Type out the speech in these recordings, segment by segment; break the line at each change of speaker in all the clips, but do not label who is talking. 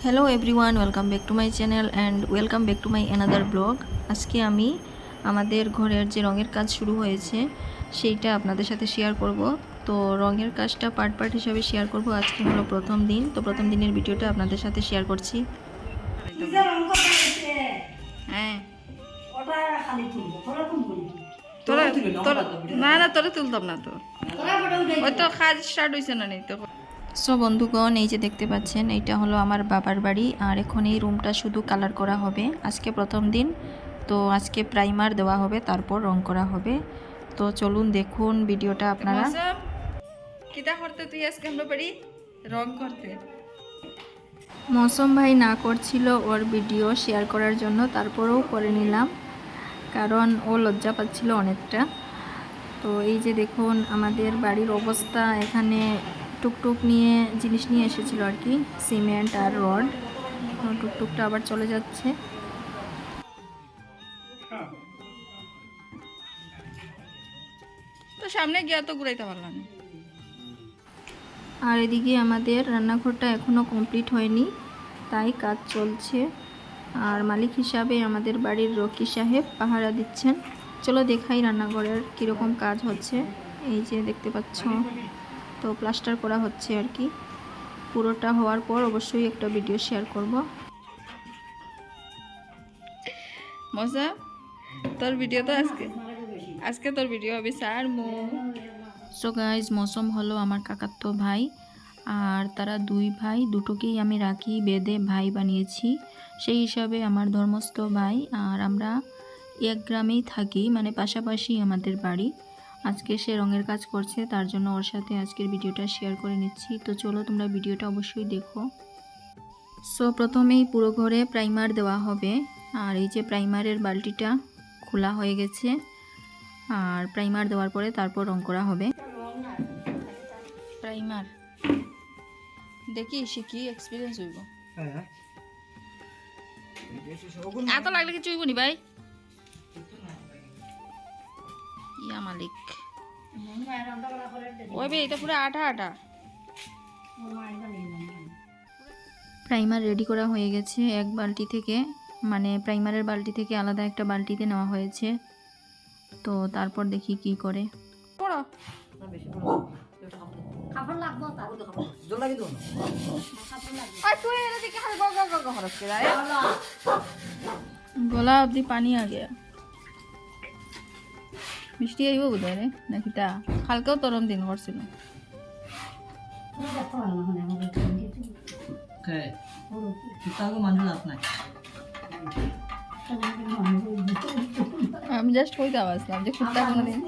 Hello everyone, welcome back to my channel and welcome back to my another blog. আজকে আমি আমাদের ঘরের যে রঙের কাজ শুরু হয়েছে সেইটা আপনাদের সাথে শেয়ার করব। তো রঙের কাজটা পার্ট পার্ট হিসাবে শেয়ার করব। আজকে হলো প্রথম দিন, তো প্রথম দিনের ভিডিওটা আপনাদের সাথে শেয়ার করছি। হ্যাঁ, তোরা তুলতাম না তো, ওই তো কাজ স্টার্ট হয়েছে না নেই তো। সো বন্ধুগণ, এই যে দেখতে পাচ্ছেন এইটা হলো আমার বাবার বাড়ি, আর এখন এই রুমটা শুধু কালার করা হবে। আজকে প্রথম দিন, তো আজকে প্রাইমার দেওয়া হবে, তারপর রং করা হবে। তো চলুন দেখুন ভিডিওটা আপনারা। কিটা করতে তুই আজকে আমরা বাড়ি রং করতে মৌসুম ভাই না করছিল ওর ভিডিও শেয়ার করার জন্য, তারপরেও করে নিলাম কারণ ও লজ্জা পাচ্ছিল অনেকটা। তো এই যে দেখুন আমাদের বাড়ির অবস্থা, এখানে টুকটুক নিয়ে জিনিস নিয়ে এসেছিল আর কি, সিমেন্ট আর রড। টুকটুকটা আবার চলে যাচ্ছে। তো সামনে গিয়া তো ঘুরাইতে পারলাম। আর এদিকে আমাদের রান্নাঘরটা এখনও কমপ্লিট হয়নি, তাই কাজ চলছে। আর মালিক হিসাবে আমাদের বাড়ির রকি সাহেব পাহারা দিচ্ছেন। চলো দেখাই রান্নাঘরের কীরকম কাজ হচ্ছে। এই যে দেখতে পাচ্ছ, তো প্লাস্টার করা হচ্ছে আর কি। পুরোটা হওয়ার পর অবশ্যই একটা ভিডিও শেয়ার করব। মজা তোর ভিডিও তো আজকে তোর ভিডিও হবে স্যার মো। সো গাইজ, মৌসুম হলো আমার কাকাতো ভাই, আর তারা দুই ভাই, দুটোকেই আমি রাখি বেঁধে ভাই বানিয়েছি। সেই হিসাবে আমার ধর্মস্থ ভাই, আর আমরা এক গ্রামেই থাকি, মানে পাশাপাশি আমাদের বাড়ি। আজকে সে রঙের কাজ করছে, তার জন্য ওর সাথে আজকের ভিডিওটা শেয়ার করে নিচ্ছি। তো চলো তোমরা ভিডিওটা অবশ্যই দেখো। সো প্রথমেই পুরো ঘরে প্রাইমার দেওয়া হবে, আর এই যে প্রাইমারের বালতিটা খোলা হয়ে গেছে, আর প্রাইমার দেওয়ার পরে তারপর রং করা হবে। প্রাইমার দেখি শিখি, এক্সপিরিয়েন্স হইব। এত লাগলে কিছু হইব নি ভাই? ইয়া মালিক, ওই বে এটা পুরো আঠা আঠা। প্রাইমার রেডি করা হয়ে গেছে এক বালতি থেকে, মানে প্রাইমারের বালতি থেকে আলাদা একটা বালতিতে নেওয়া হয়েছে। তো তারপর দেখি কি করে। গলা অব্দি পানি আ গিয়া। মিষ্টি আইব বোধ রে নাকি তা কালকেও তরম দিন করছিল। আমি জাস্ট কইতে আসলাম যে কুত্তা কোনোদিন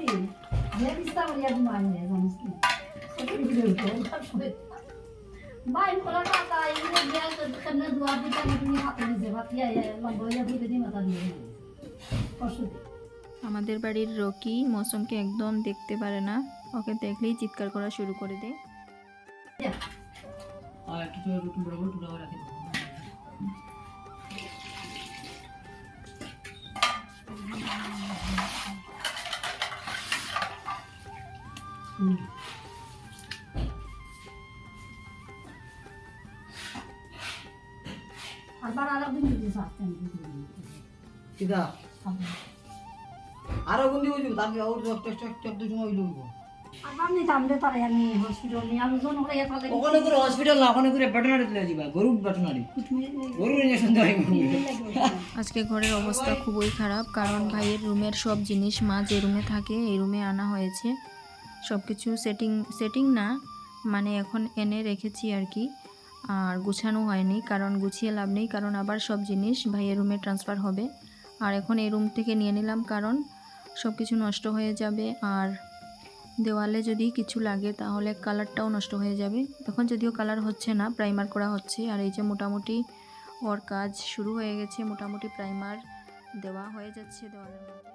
আমাদের বাড়ির রকি মৌসুমকে একদম দেখতে পারে না, ওকে দেখলেই চিৎকার করা শুরু করে দেয়।
আরো গুন্দি হইব তাকে আর একটু সময় হইব
আমি তামলে তারে আমি হসপিটাল নিয়ে আমি জন করে এখানে
ওখানে করে হসপিটাল না, ওখানে করে ভেটেরিনারি তুলে দিবা, গরু ভেটেরিনারি গরু ইনজেকশন দেওয়া
আজকে ঘরের অবস্থা খুবই খারাপ, কারণ ভাইয়ের রুমের সব জিনিস মা যে রুমে থাকে এই রুমে আনা হয়েছে। সব কিছু সেটিং না, মানে এখন এনে রেখেছি আর কি, আর গুছানো হয়নি, কারণ গুছিয়ে লাভ নেই, কারণ আবার সব জিনিস ভাইয়ের রুমে ট্রান্সফার হবে। আর এখন এই রুম থেকে নিয়ে নিলাম, কারণ সব কিছু নষ্ট হয়ে যাবে, আর দেওয়ালে যদি কিছু লাগে তাহলে কালারটাও নষ্ট হয়ে যাবে। এখন যদিও কালার হচ্ছে না, প্রাইমার করা হচ্ছে। আর এই যে মোটামুটি ওর কাজ শুরু হয়ে গেছে, মোটামুটি প্রাইমার দেওয়া হয়ে যাচ্ছে দেওয়ালের মধ্যে।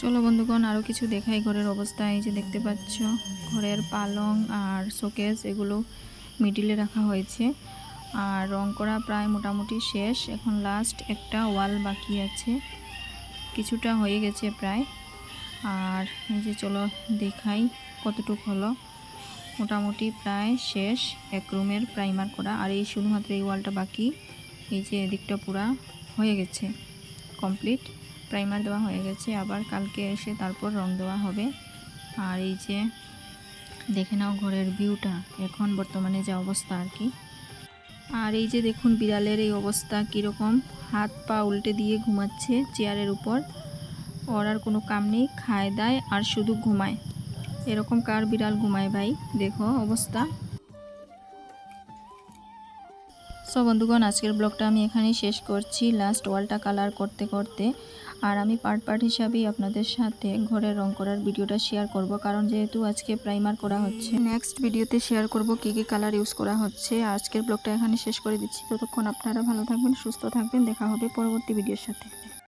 চলো বন্ধুগণ, আরও কিছু দেখাই ঘরের অবস্থা। এই যে দেখতে পাচ্ছ ঘরের পালং আর শোকেস, এগুলো মিডিলে রাখা হয়েছে। আর রং করা প্রায় মোটামুটি শেষ। এখন লাস্ট একটা ওয়াল বাকি আছে, কিছুটা হয়ে গেছে প্রায়। আর এই যে চলো দেখাই কতটুকু হলো। মোটামুটি প্রায় শেষ এক রুমের প্রাইমার করা। আর এই শুধুমাত্র এই ওয়ালটা বাকি। এই যে এদিকটা পুরা হয়ে গেছে কমপ্লিট, প্রাইমার দেওয়া হয়ে গেছে। আবার কালকে এসে তারপর রং দেওয়া হবে। আর এই যে দেখে নাও ঘরের ভিউটা এখন বর্তমানে যা অবস্থা আর কি। আর এই যে দেখুন বিড়ালের এই অবস্থা কীরকম, হাত পা উল্টে দিয়ে ঘুমাচ্ছে চেয়ারের উপর। ওর আর কোনো কাম নেই, খায় দায় আর শুধু ঘুমায়। এরকম কার বিড়াল ঘুমায় ভাই, দেখো অবস্থা। সো বন্ধুগণ, আজকের ব্লগটা আমি এখানেই শেষ করছি, লাস্ট ওয়ালটা কালার করতে করতে। আর আমি পার্ট হিসাবেই আপনাদের সাথে ঘরের রং করার ভিডিওটা শেয়ার করব, কারণ যেহেতু আজকে প্রাইমার করা হচ্ছে। নেক্সট ভিডিওতে শেয়ার করব কী কী কালার ইউজ করা হচ্ছে। আজকের ব্লগটা এখানে শেষ করে দিচ্ছি। ততক্ষণ আপনারা ভালো থাকবেন, সুস্থ থাকবেন। দেখা হবে পরবর্তী ভিডিওর সাথে।